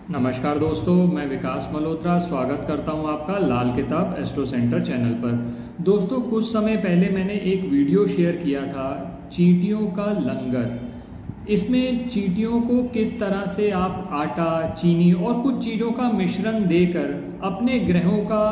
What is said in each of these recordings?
नमस्कार दोस्तों, मैं विकास मल्होत्रा स्वागत करता हूं आपका लाल किताब एस्ट्रो सेंटर चैनल पर। दोस्तों, कुछ समय पहले मैंने एक वीडियो शेयर किया था चींटियों का लंगर। इसमें चींटियों को किस तरह से आप आटा, चीनी और कुछ चीज़ों का मिश्रण देकर अपने ग्रहों का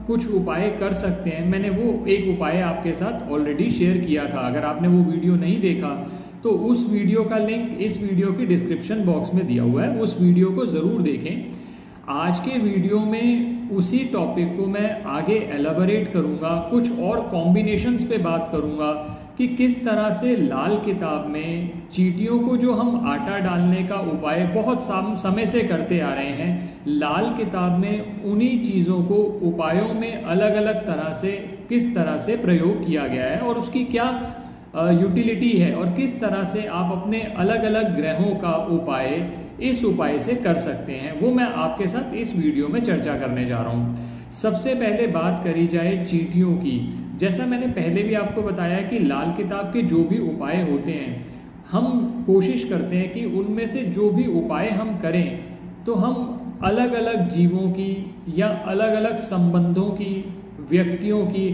कुछ उपाय कर सकते हैं। मैंने वो एक उपाय आपके साथ ऑलरेडी शेयर किया था। अगर आपने वो वीडियो नहीं देखा तो उस वीडियो का लिंक इस वीडियो की डिस्क्रिप्शन बॉक्स में दिया हुआ है, उस वीडियो को ज़रूर देखें। आज के वीडियो में उसी टॉपिक को मैं आगे एलाबोरेट करूँगा, कुछ और कॉम्बिनेशंस पे बात करूँगा कि किस तरह से लाल किताब में चींटियों को जो हम आटा डालने का उपाय बहुत समय से करते आ रहे हैं, लाल किताब में उन्हीं चीज़ों को उपायों में अलग अलग तरह से किस तरह से प्रयोग किया गया है और उसकी क्या यूटिलिटी है और किस तरह से आप अपने अलग अलग ग्रहों का उपाय इस उपाय से कर सकते हैं, वो मैं आपके साथ इस वीडियो में चर्चा करने जा रहा हूँ। सबसे पहले बात करी जाए चींटियों की। जैसा मैंने पहले भी आपको बताया कि लाल किताब के जो भी उपाय होते हैं, हम कोशिश करते हैं कि उनमें से जो भी उपाय हम करें तो हम अलग अलग जीवों की या अलग अलग संबंधों की, व्यक्तियों की,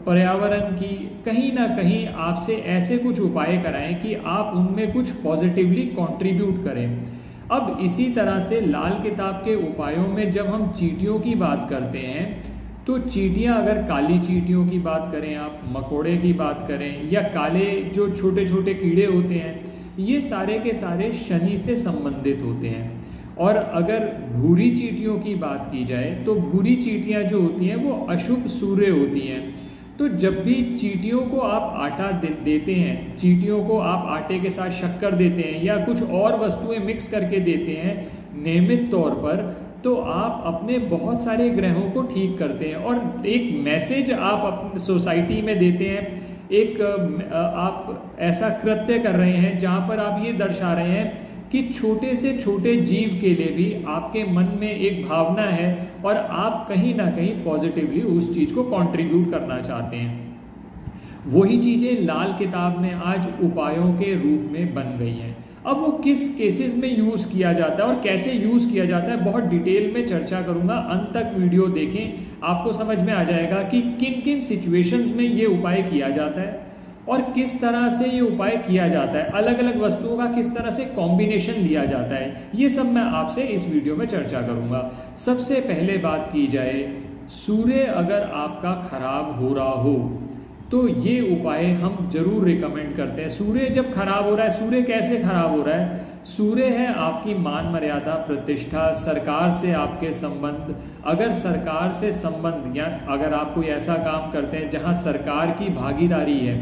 पर्यावरण की कहीं ना कहीं आपसे ऐसे कुछ उपाय कराएं कि आप उनमें कुछ पॉजिटिवली कंट्रीब्यूट करें। अब इसी तरह से लाल किताब के उपायों में जब हम चींटियों की बात करते हैं तो चींटियां, अगर काली चींटियों की बात करें, आप मकोड़े की बात करें या काले जो छोटे छोटे कीड़े होते हैं, ये सारे के सारे शनि से संबंधित होते हैं। और अगर भूरी चींटियों की बात की जाए तो भूरी चींटियां जो होती हैं वो अशुभ सूर्य होती हैं। तो जब भी चींटियों को आप आटा देते हैं, चींटियों को आप आटे के साथ शक्कर देते हैं या कुछ और वस्तुएं मिक्स करके देते हैं नियमित तौर पर, तो आप अपने बहुत सारे ग्रहों को ठीक करते हैं और एक मैसेज आप अपनी सोसाइटी में देते हैं। एक आप ऐसा कृत्य कर रहे हैं जहां पर आप ये दर्शा रहे हैं कि छोटे से छोटे जीव के लिए भी आपके मन में एक भावना है और आप कहीं ना कहीं पॉजिटिवली उस चीज़ को कंट्रीब्यूट करना चाहते हैं। वही चीज़ें लाल किताब में आज उपायों के रूप में बन गई हैं। अब वो किस केसेस में यूज़ किया जाता है और कैसे यूज़ किया जाता है, बहुत डिटेल में चर्चा करूंगा। अंत तक वीडियो देखें, आपको समझ में आ जाएगा कि किन किन सिचुएशंस में ये उपाय किया जाता है और किस तरह से ये उपाय किया जाता है, अलग अलग वस्तुओं का किस तरह से कॉम्बिनेशन लिया जाता है। ये सब मैं आपसे इस वीडियो में चर्चा करूंगा। सबसे पहले बात की जाए, सूर्य अगर आपका खराब हो रहा हो तो ये उपाय हम जरूर रिकमेंड करते हैं। सूर्य जब खराब हो रहा है, सूर्य कैसे खराब हो रहा है? सूर्य है आपकी मान मर्यादा, प्रतिष्ठा, सरकार से आपके संबंध। अगर सरकार से संबंध या अगर आप कोई ऐसा काम करते हैं जहां सरकार की भागीदारी है,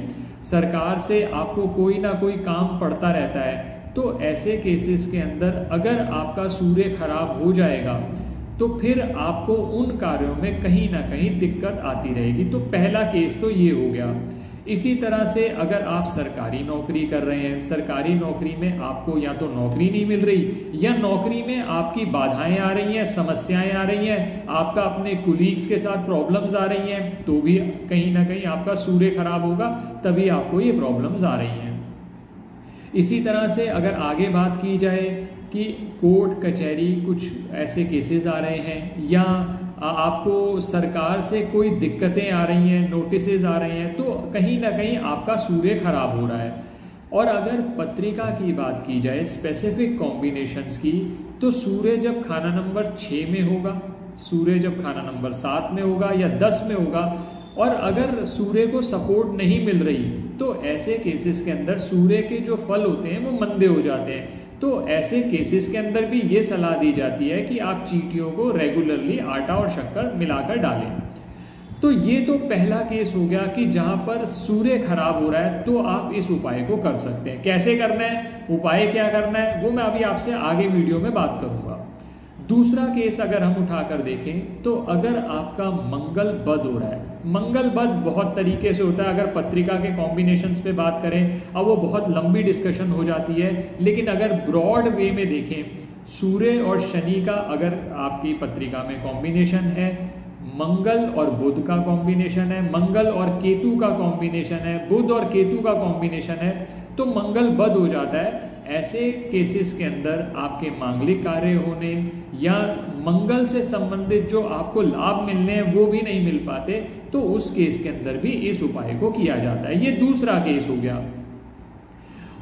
सरकार से आपको कोई ना कोई काम पड़ता रहता है, तो ऐसे केसेस के अंदर अगर आपका सूर्य खराब हो जाएगा तो फिर आपको उन कार्यों में कहीं ना कहीं दिक्कत आती रहेगी। तो पहला केस तो ये हो गया। इसी तरह से अगर आप सरकारी नौकरी कर रहे हैं, सरकारी नौकरी में आपको या तो नौकरी नहीं मिल रही या नौकरी में आपकी बाधाएं आ रही हैं, समस्याएं आ रही हैं, आपका अपने कुलीग्स के साथ प्रॉब्लम्स आ रही हैं, तो भी कहीं ना कहीं आपका सूर्य खराब होगा, तभी आपको ये प्रॉब्लम्स आ रही हैं। इसी तरह से अगर आगे बात की जाए कि कोर्ट कचहरी कुछ ऐसे केसेस आ रहे हैं या आपको सरकार से कोई दिक्कतें आ रही हैं, नोटिसेस आ रहे हैं, तो कहीं ना कहीं आपका सूर्य खराब हो रहा है। और अगर पत्रिका की बात की जाए, स्पेसिफिक कॉम्बिनेशंस की, तो सूर्य जब खाना नंबर 6 में होगा, सूर्य जब खाना नंबर 7 में होगा या 10 में होगा, और अगर सूर्य को सपोर्ट नहीं मिल रही तो ऐसे केसेस के अंदर सूर्य के जो फल होते हैं वो मंदे हो जाते हैं। तो ऐसे केसेस के अंदर भी ये सलाह दी जाती है कि आप चींटियों को रेगुलरली आटा और शक्कर मिलाकर डालें। तो ये तो पहला केस हो गया कि जहां पर सूर्य खराब हो रहा है, तो आप इस उपाय को कर सकते हैं। कैसे करना है, उपाय क्या करना है, वो मैं अभी आपसे आगे वीडियो में बात करूंगा। दूसरा केस अगर हम उठाकर देखें तो अगर आपका मंगल बद हो रहा है, मंगल बद बहुत तरीके से होता है। अगर पत्रिका के कॉम्बिनेशंस पे बात करें, अब वो बहुत लंबी डिस्कशन हो जाती है, लेकिन अगर ब्रॉड वे में देखें, सूर्य और शनि का अगर आपकी पत्रिका में कॉम्बिनेशन है, मंगल और बुध का कॉम्बिनेशन है, मंगल और केतु का कॉम्बिनेशन है, बुध और केतु का कॉम्बिनेशन है, तो मंगल बद हो जाता है। ऐसे केसेस के अंदर आपके मांगलिक कार्य होने या मंगल से संबंधित जो आपको लाभ मिलने हैं वो भी नहीं मिल पाते, तो उस केस के अंदर भी इस उपाय को किया जाता है। ये दूसरा केस हो गया।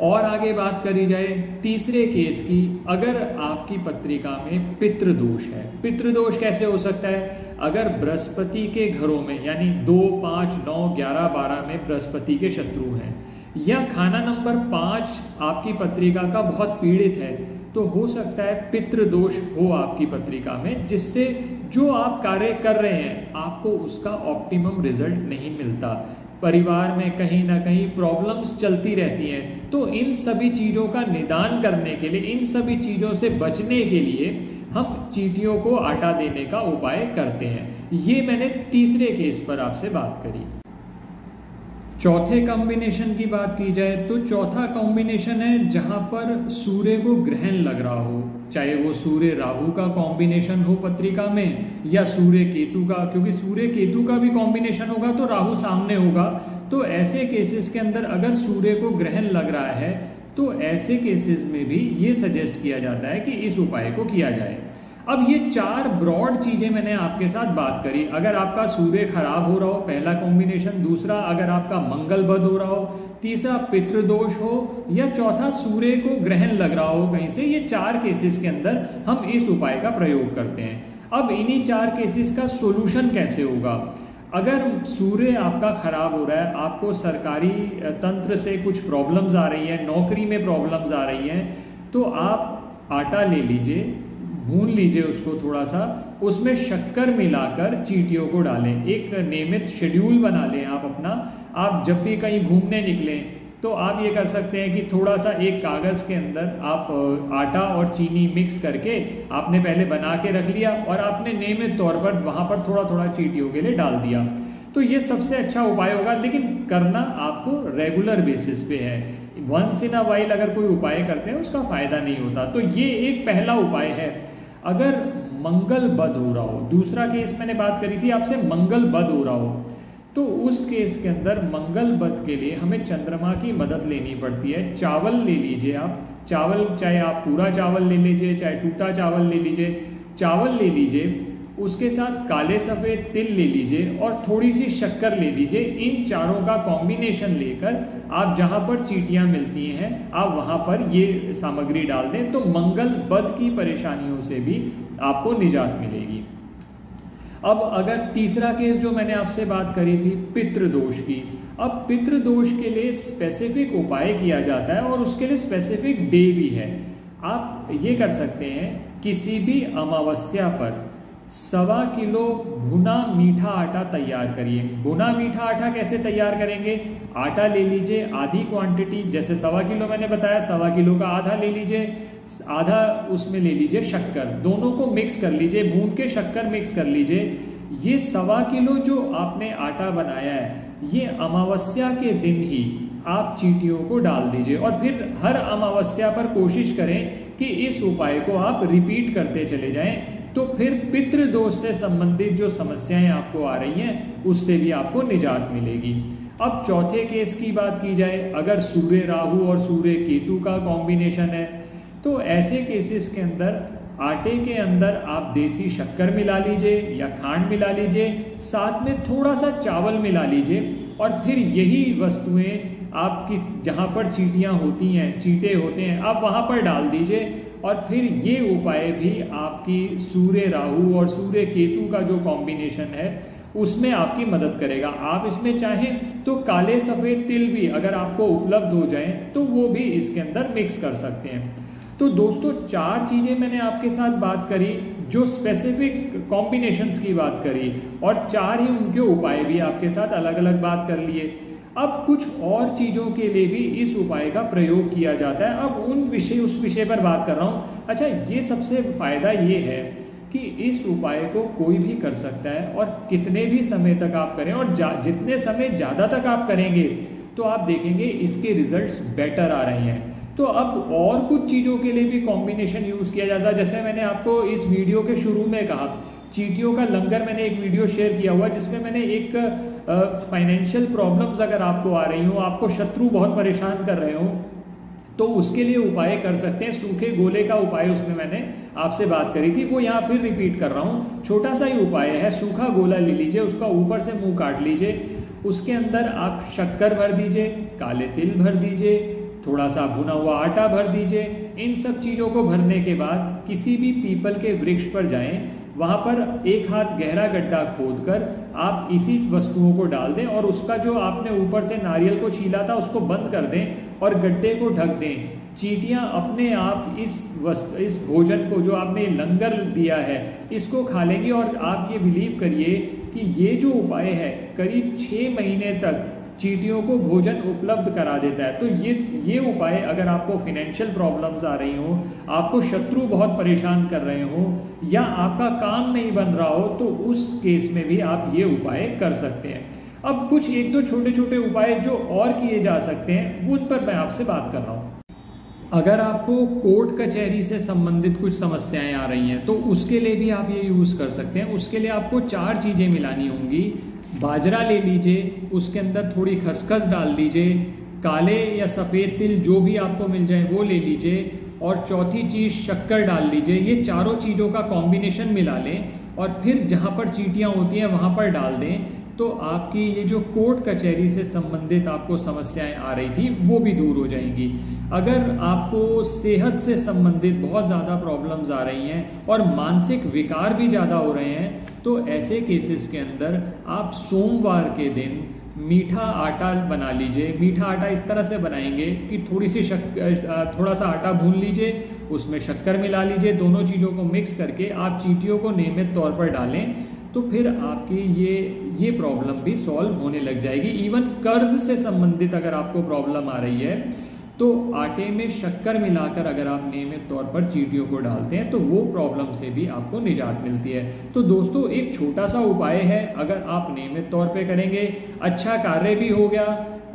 और आगे बात करी जाए तीसरे केस की, अगर आपकी पत्रिका में पितृदोष है। पितृदोष कैसे हो सकता है? अगर बृहस्पति के घरों में यानी 2, 5, 9, 11, 12 में बृहस्पति के शत्रु हैं, या खाना नंबर 5 आपकी पत्रिका का बहुत पीड़ित है, तो हो सकता है पितृदोष हो आपकी पत्रिका में, जिससे जो आप कार्य कर रहे हैं आपको उसका ऑप्टिमम रिजल्ट नहीं मिलता। परिवार में कहीं ना कहीं प्रॉब्लम्स चलती रहती हैं। तो इन सभी चीज़ों का निदान करने के लिए, इन सभी चीज़ों से बचने के लिए हम चींटियों को आटा देने का उपाय करते हैं। ये मैंने तीसरे केस पर आपसे बात करी। चौथे कॉम्बिनेशन की बात की जाए तो चौथा कॉम्बिनेशन है जहां पर सूर्य को ग्रहण लग रहा हो, चाहे वो सूर्य राहु का कॉम्बिनेशन हो पत्रिका में या सूर्य केतु का, क्योंकि सूर्य केतु का भी कॉम्बिनेशन होगा तो राहु सामने होगा। तो ऐसे केसेस के अंदर अगर सूर्य को ग्रहण लग रहा है तो ऐसे केसेस में भी ये सजेस्ट किया जाता है कि इस उपाय को किया जाए। अब ये 4 ब्रॉड चीजें मैंने आपके साथ बात करी। अगर आपका सूर्य खराब हो रहा हो, पहला कॉम्बिनेशन, दूसरा अगर आपका मंगल बद हो रहा हो, तीसरा पितृदोष हो, या चौथा सूर्य को ग्रहण लग रहा हो कहीं से, ये 4 केसेस के अंदर हम इस उपाय का प्रयोग करते हैं। अब इन्हीं 4 केसेस का सोल्यूशन कैसे होगा? अगर सूर्य आपका खराब हो रहा है, आपको सरकारी तंत्र से कुछ प्रॉब्लम्स आ रही है, नौकरी में प्रॉब्लम्स आ रही हैं, तो आप आटा ले लीजिए, भून लीजिए उसको थोड़ा सा, उसमें शक्कर मिलाकर चींटियों को डालें। एक नियमित शेड्यूल बना लें आप अपना। आप जब भी कहीं घूमने निकलें तो आप ये कर सकते हैं कि थोड़ा सा एक कागज़ के अंदर आप आटा और चीनी मिक्स करके आपने पहले बना के रख लिया और आपने नियमित तौर पर वहाँ पर थोड़ा थोड़ा चींटियों के लिए डाल दिया। तो ये सबसे अच्छा उपाय होगा, लेकिन करना आपको रेगुलर बेसिस पे है। वंस इन अ वाइल अगर कोई उपाय करते हैं उसका फायदा नहीं होता। तो ये एक पहला उपाय है। अगर मंगल बद हो रहा हो, दूसरा केस मैंने बात करी थी आपसे, मंगल बद हो रहा हो, तो उस केस के अंदर मंगल बद के लिए हमें चंद्रमा की मदद लेनी पड़ती है। चावल ले लीजिए आप, चावल चाहे आप पूरा चावल ले लीजिए, चाहे टूटा चावल ले लीजिए, चावल ले लीजिए, उसके साथ काले सफ़ेद तिल ले लीजिए और थोड़ी सी शक्कर ले लीजिए। इन चारों का कॉम्बिनेशन लेकर आप जहाँ पर चींटियाँ मिलती हैं आप वहाँ पर ये सामग्री डाल दें, तो मंगल बद की परेशानियों से भी आपको निजात मिलेगी। अब अगर तीसरा केस जो मैंने आपसे बात करी थी पितृदोष की, अब पितृदोष के लिए स्पेसिफिक उपाय किया जाता है और उसके लिए स्पेसिफिक डे भी है। आप ये कर सकते हैं, किसी भी अमावस्या पर 1.25 किलो भुना मीठा आटा तैयार करिए। भुना मीठा आटा कैसे तैयार करेंगे? आटा ले लीजिए आधी क्वांटिटी, जैसे 1.25 किलो मैंने बताया, 1.25 किलो का आधा ले लीजिए, आधा उसमें ले लीजिए शक्कर, दोनों को मिक्स कर लीजिए, भून के शक्कर मिक्स कर लीजिए। ये 1.25 किलो जो आपने आटा बनाया है, ये अमावस्या के दिन ही आप चींटियों को डाल दीजिए और फिर हर अमावस्या पर कोशिश करें कि इस उपाय को आप रिपीट करते चले जाएं। तो फिर पितृदोष से संबंधित जो समस्याएं आपको आ रही हैं उससे भी आपको निजात मिलेगी। अब चौथे केस की बात की जाए, अगर सूर्य राहु और सूर्य केतु का कॉम्बिनेशन है, तो ऐसे केसेस के अंदर आटे के अंदर आप देसी शक्कर मिला लीजिए या खांड मिला लीजिए, साथ में थोड़ा सा चावल मिला लीजिए और फिर यही वस्तुएं आप जहाँ पर चींटियाँ होती हैं, चींटे होते हैं, आप वहाँ पर डाल दीजिए और फिर ये उपाय भी आपकी सूर्य राहु और सूर्य केतु का जो कॉम्बिनेशन है उसमें आपकी मदद करेगा। आप इसमें चाहें तो काले सफ़ेद तिल भी अगर आपको उपलब्ध हो जाएं तो वो भी इसके अंदर मिक्स कर सकते हैं। तो दोस्तों 4 चीज़ें मैंने आपके साथ बात करी, जो स्पेसिफिक कॉम्बिनेशंस की बात करी, और 4 ही उनके उपाय भी आपके साथ अलग अलग बात कर लिए। अब कुछ और चीज़ों के लिए भी इस उपाय का प्रयोग किया जाता है। अब उस विषय पर बात कर रहा हूँ। अच्छा, ये सबसे फायदा ये है कि इस उपाय को कोई भी कर सकता है और कितने भी समय तक आप करें, और जितने समय ज़्यादा तक आप करेंगे तो आप देखेंगे इसके रिजल्ट्स बेटर आ रहे हैं। तो अब और कुछ चीज़ों के लिए भी कॉम्बिनेशन यूज़ किया जाता है। जैसे मैंने आपको इस वीडियो के शुरू में कहा, चींटियों का लंगर मैंने एक वीडियो शेयर किया हुआ जिसमें मैंने एक फाइनेंशियल प्रॉब्लम्स अगर आपको आ रही हो, आपको शत्रु बहुत परेशान कर रहे हो, तो उसके लिए उपाय कर सकते हैं। सूखे गोले का उपाय उसमें मैंने आपसे बात करी थी, वो यहाँ फिर रिपीट कर रहा हूँ। छोटा सा ही उपाय है, सूखा गोला ले लीजिए, उसका ऊपर से मुंह काट लीजिए, उसके अंदर आप शक्कर भर दीजिए, काले तिल भर दीजिए, थोड़ा सा भुना हुआ आटा भर दीजिए। इन सब चीज़ों को भरने के बाद किसी भी पीपल के वृक्ष पर जाएं, वहाँ पर एक हाथ गहरा गड्ढा खोदकर आप इसी वस्तुओं को डाल दें और उसका जो आपने ऊपर से नारियल को छीला था उसको बंद कर दें और गड्ढे को ढक दें। चींटियां अपने आप इस भोजन को जो आपने लंगर दिया है इसको खा लेंगी। और आप ये बिलीव करिए कि ये जो उपाय है करीब 6 महीने तक चींटियों को भोजन उपलब्ध करा देता है। तो ये उपाय अगर आपको फाइनेंशियल प्रॉब्लम्स आ रही हो, आपको शत्रु बहुत परेशान कर रहे हो या आपका काम नहीं बन रहा हो, तो उस केस में भी आप ये उपाय कर सकते हैं। अब कुछ एक दो छोटे छोटे उपाय जो और किए जा सकते हैं उन पर मैं आपसे बात कर रहा हूँ। अगर आपको कोर्ट कचहरी से संबंधित कुछ समस्याएं आ रही हैं तो उसके लिए भी आप ये यूज़ कर सकते हैं। उसके लिए आपको 4 चीज़ें मिलानी होंगी। बाजरा ले लीजिए, उसके अंदर थोड़ी खसखस डाल दीजिए, काले या सफ़ेद तिल जो भी आपको मिल जाए वो ले लीजिए, और चौथी चीज़ शक्कर डाल लीजिए। ये चारों चीज़ों का कॉम्बिनेशन मिला लें और फिर जहाँ पर चींटियाँ होती हैं वहाँ पर डाल दें, तो आपकी ये जो कोर्ट कचहरी से संबंधित आपको समस्याएं आ रही थी वो भी दूर हो जाएंगी। अगर आपको सेहत से संबंधित बहुत ज़्यादा प्रॉब्लम्स आ रही हैं और मानसिक विकार भी ज़्यादा हो रहे हैं, तो ऐसे केसेस के अंदर आप सोमवार के दिन मीठा आटा बना लीजिए। मीठा आटा इस तरह से बनाएंगे कि थोड़ा सा आटा भून लीजिए, उसमें शक्कर मिला लीजिए, दोनों चीज़ों को मिक्स करके आप चींटियों को नियमित तौर पर डालें, तो फिर आपकी ये प्रॉब्लम भी सॉल्व होने लग जाएगी। इवन कर्ज से संबंधित अगर आपको प्रॉब्लम आ रही है तो आटे में शक्कर मिलाकर अगर आप नियमित तौर पर चींटियों को डालते हैं तो वो प्रॉब्लम से भी आपको निजात मिलती है। तो दोस्तों एक छोटा सा उपाय है, अगर आप नियमित तौर पे करेंगे अच्छा कार्य भी हो गया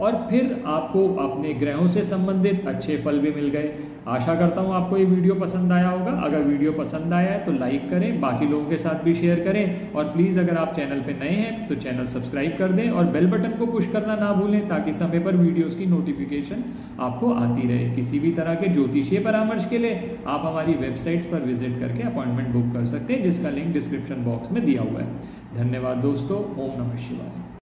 और फिर आपको अपने ग्रहों से संबंधित अच्छे फल भी मिल गए। आशा करता हूँ आपको ये वीडियो पसंद आया होगा। अगर वीडियो पसंद आया है तो लाइक करें, बाकी लोगों के साथ भी शेयर करें, और प्लीज़ अगर आप चैनल पे नए हैं तो चैनल सब्सक्राइब कर दें और बेल बटन को पुश करना ना भूलें ताकि समय पर वीडियोस की नोटिफिकेशन आपको आती रहे। किसी भी तरह के ज्योतिषीय परामर्श के लिए आप हमारी वेबसाइट्स पर विजिट करके अपॉइंटमेंट बुक कर सकते हैं, जिसका लिंक डिस्क्रिप्शन बॉक्स में दिया हुआ है। धन्यवाद दोस्तों। ओम नमः शिवाय।